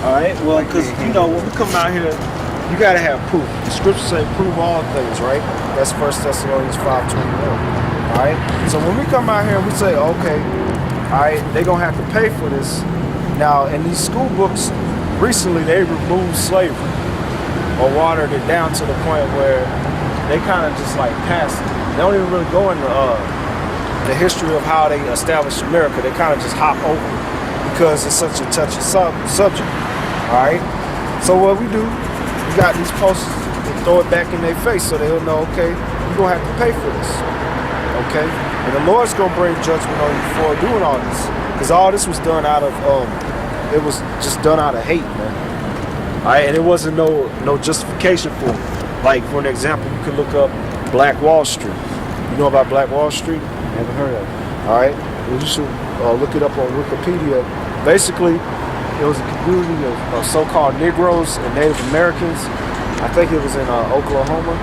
All right. Well, because when we come out here, you gotta have proof. The scriptures say, "Prove all things," right? That's 1 Thessalonians 5:21. All right. So when we come out here and we say, "Okay, all right, they're gonna have to pay for this." Now, in these school books, recently they removed slavery or watered it down to the point where they kind of just like passed it. They don't even really go into the history of how they established America. They kind of just hop over it because it's such a touchy subject. All right. So what we do, we got these posters and throw it back in their face so they'll know, okay, you're gonna have to pay for this. Okay, and the Lord's gonna bring judgment on you for doing all this, because all this was done out of it was just done out of hate, man. All right, and it wasn't no justification for it. Like for an example, you can look up Black Wall Street. You know about Black Wall Street? Never heard of it. All right, well, you should look it up on Wikipedia. Basically, it was a community of so-called Negroes and Native Americans. I think it was in Oklahoma.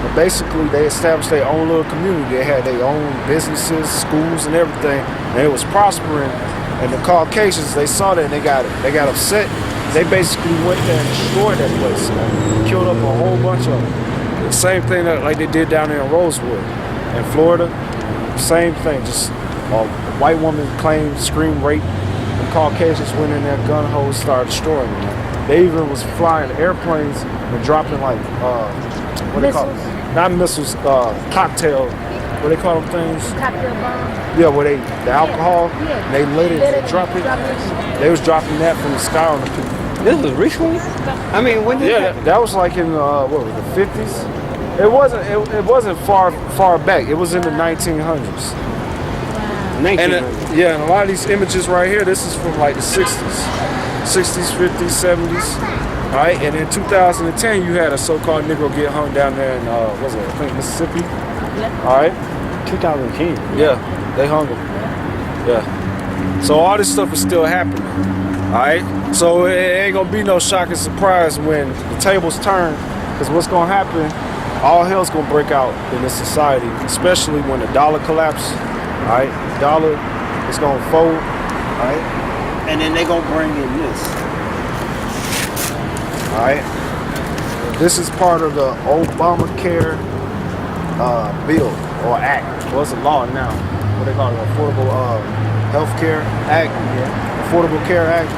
But basically, they established their own little community. They had their own businesses, schools, and everything, and it was prospering. And the Caucasians, they saw that and they got upset. They basically went there and destroyed that place, man. Killed up a whole bunch of them. The same thing that like they did down there in Rosewood, in Florida. Same thing. Just a white woman claimed scream rape. The Caucasians went in there, gun hoes, started destroying them. Man. They even was flying airplanes and dropping like what they call it? Not missiles, cocktail. What they call them things? Cocktail bomb. Yeah, where the alcohol, they lit it and dropped it. They was dropping that from the sky on the people. This was recently? I mean, when did that was like in what was it, the 50s? It wasn't far back. It was in the 1900s. And and a lot of these images right here, this is from like the 60s, 50s, 70s. All right, and in 2010, you had a so-called Negro get hung down there in, I think Mississippi. Yeah. All right. 2010. Yeah, they hung him. Yeah. So all this stuff is still happening. All right. So it ain't gonna be no shock and surprise when the tables turn, because what's gonna happen? All hell's gonna break out in this society, especially when the dollar collapses. All right, the dollar is gonna fold. All right, and then they gonna bring in this. All right, this is part of the Obamacare bill or act. Well, it's a law now. What they call it, Affordable Health Care Act. Yeah. Affordable Care Act.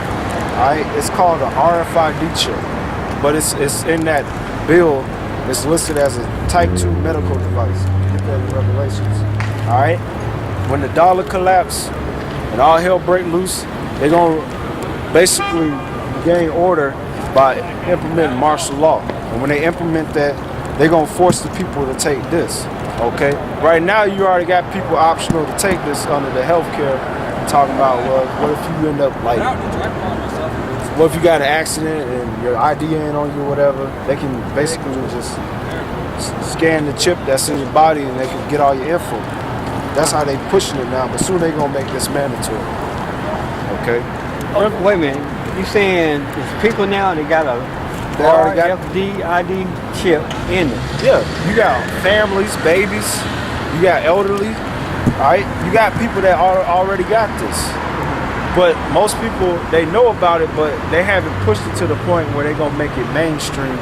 All right, it's called the RFID chip, but it's in that bill. It's listed as a Type 2 medical device. Get that in Revelations. All right, when the dollar collapses and all hell break loose, they're gonna basically gain order by implementing martial law. And when they implement that, they're gonna force the people to take this. Okay. Right now, you already got people optional to take this under the health care. Talking about, well, what if you end up like, what if you got an accident and your ID ain't on you or whatever? They can basically just scan the chip that's in your body and they can get all your info. That's how they pushing it now, but soon they gonna make this mandatory. Okay? Wait a minute, you saying there's people now that got a RFID chip in it? Yeah, you got families, babies, you got elderly, all right? You got people that already got this. But most people, they know about it, but they haven't pushed it to the point where they're gonna make it mainstream,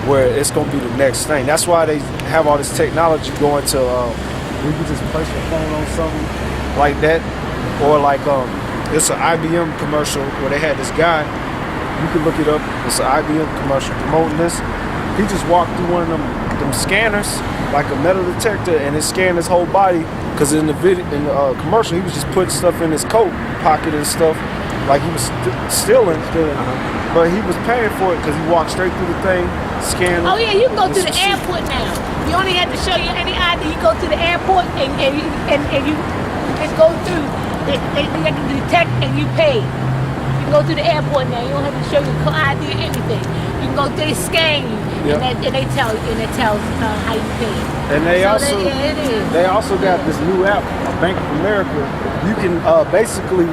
where it's gonna be the next thing. That's why they have all this technology going to, you can just place your phone on something like that, or like it's an IBM commercial where they had this guy. You can look it up. It's an IBM commercial promoting this. He just walked through one of them scanners, like a metal detector, and it scanned his whole body. Cause in the commercial, he was just putting stuff in his coat pocket and stuff, like he was stealing. But he was paying for it because he walked straight through the thing, scanned. Oh yeah, you can go to the airport now. You only have to show you any ID. You go to the airport and you just go through. They can detect and you pay. You can go to the airport now. You don't have to show your ID or anything. You can go. They scan you, and they tell you, and it tells how you pay. And they also got this new app, Bank of America. You can basically,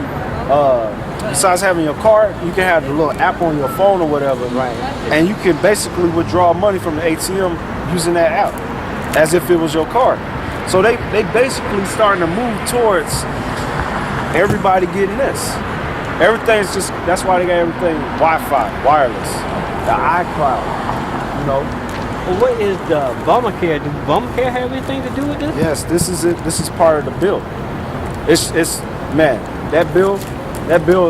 besides having your card, you can have the little app on your phone or whatever, right? And you can basically withdraw money from the ATM using that app, as if it was your card. So they basically starting to move towards everybody getting this. Everything's just, that's why they got everything Wi-Fi, wireless, the iCloud, you know. Well, what is the Obamacare? Does Obamacare have anything to do with this? Yes, this is it. This is part of the bill. It's man, that bill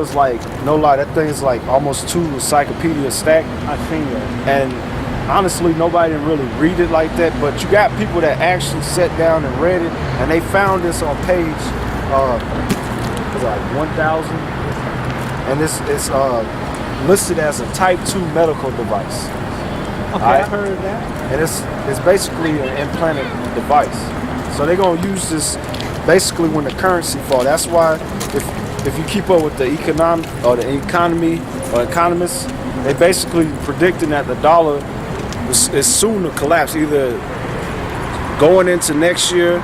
is like, no lie, that thing is like almost 2 encyclopedias stacked. I've seen that. And honestly, nobody didn't really read it like that. But you got people that actually sat down and read it, and they found this on page, was it like 1,000, and it's listed as a Type 2 medical device. Okay, Alright. I heard of that. And it's basically an implanted device. So they're gonna use this basically when the currency fall. That's why if you keep up with the economy or economists, they basically predicting that the dollar is soon to collapse, either going into next year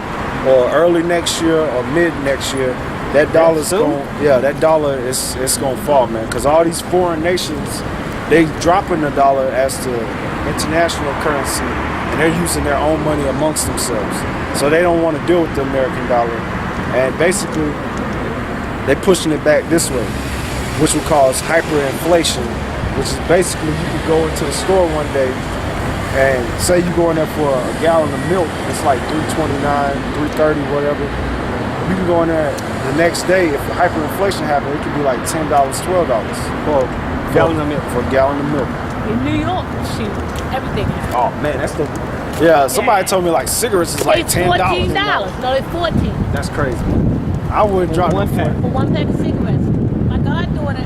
or early next year or mid next year. That dollar's that dollar is gonna fall, man. Because all these foreign nations, they dropping the dollar as the international currency, and they're using their own money amongst themselves. So they don't want to deal with the American dollar, and basically they pushing it back this way, which will cause hyperinflation, which is basically you can go into the store one day and say you go in there for a gallon of milk, it's like $3.29, $3.30, whatever. You can go in there the next day, if hyperinflation happens, it could be like $10, $12 for a gallon of milk. For a gallon of milk. In New York, shoot, everything. Oh man, that's the somebody told me like cigarettes is like It's $10. $14. No, it's 14 That's crazy. I wouldn't drop one pack. for one pack of cigarettes. My goddaughter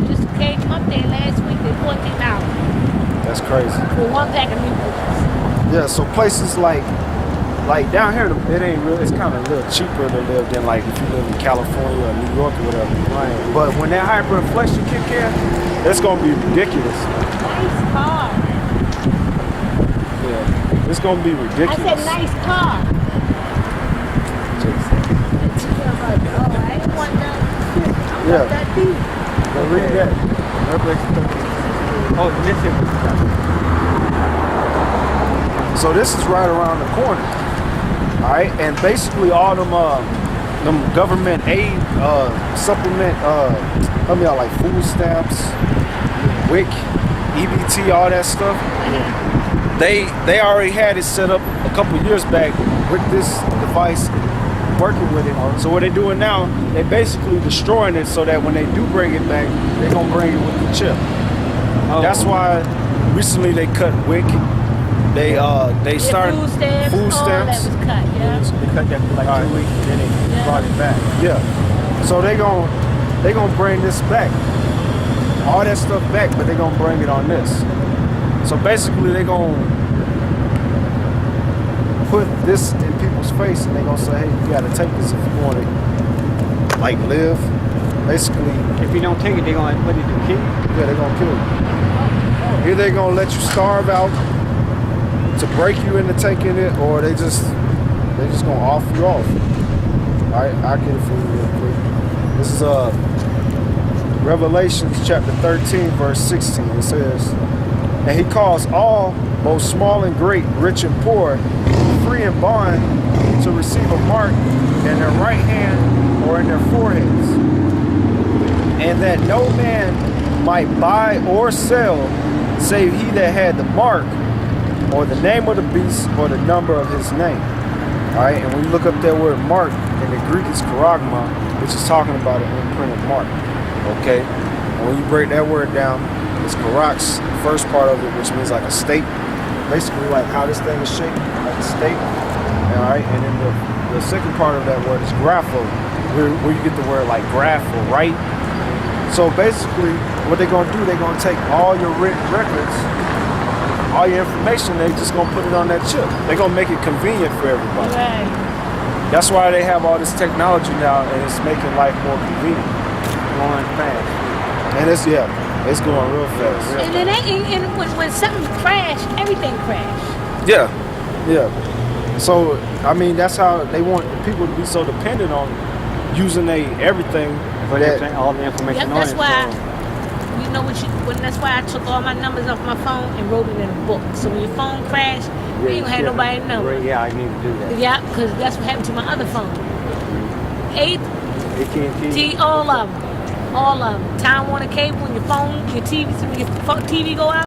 just came up there last week. They $14 That's crazy. for one pack of Newports. Yeah, so places like down here, it ain't real. It's kind of a little cheaper to live than like if you live in California or New York or whatever. Right. But when that hyperinflation kick in, it's gonna be ridiculous. Nice car. Yeah, it's gonna be I ridiculous. said nice car. Oh, I didn't want that. I Yeah. want that too. Now read that. Oh, this is. So this is right around the corner. All right, and basically all them government aid supplement, like food stamps, WIC, EBT, all that stuff. They already had it set up a couple years back with this device, working with it. So what they're doing now, they basically destroying it so that when they do bring it back, they're gonna bring it with the chip. Oh. That's why recently they cut WIC. They started food stamps. food All stamps. that was cut, yeah. They cut that for like All right. 2 weeks and then they brought it back. Yeah. So they gonna bring this back. All that stuff back, but they gonna bring it on this. So basically they gonna put this in people's face and they gonna say, hey, you gotta take this if you wanna like live. Basically, If you don't take it, they're going to put it to kill you. yeah, they gonna kill you. Either they gonna let you starve out to break you into taking it, or they just gonna off you off. Alright, I'll get it for you real quick. This is Revelations chapter 13, verse 16. It says, and he calls all, both small and great, rich and poor, free and bond, to receive a mark in their right hand or in their foreheads, and that no man might buy or sell save he that had the mark or the name of the beast or the number of his name. Alright, and when you look up that word mark, in the Greek it's charagma, which is talking about an imprinted mark. Okay? And when you break that word down, it's charax, the first part of it, which means like a stake. Basically like how this thing is shaped, like a stake. Alright, and then the second part of that word is grapho, where you get the word like graph or write. So basically, what they're gonna do, they're gonna take all your written records, all your information, they just gonna put it on that chip. They're gonna make it convenient for everybody. Right. That's why they have all this technology now, and it's making life more convenient. Going fast. And it's going real fast. And it ain't, and when something crash, everything crash. Yeah, yeah. So I mean, that's how they want people to be so dependent on using everything. But all the information Yep, on that's it. why. So You know that's why I took all my numbers off my phone and wrote it in a book. So when your phone crashed, you ain't gonna have nobody to know. Yeah, I need to do that. Yeah, because that's what happened to my other phone. AT&T, AT&T. all of them. All of them. Time Warner Cable, when your phone, your TV, when your TV go out.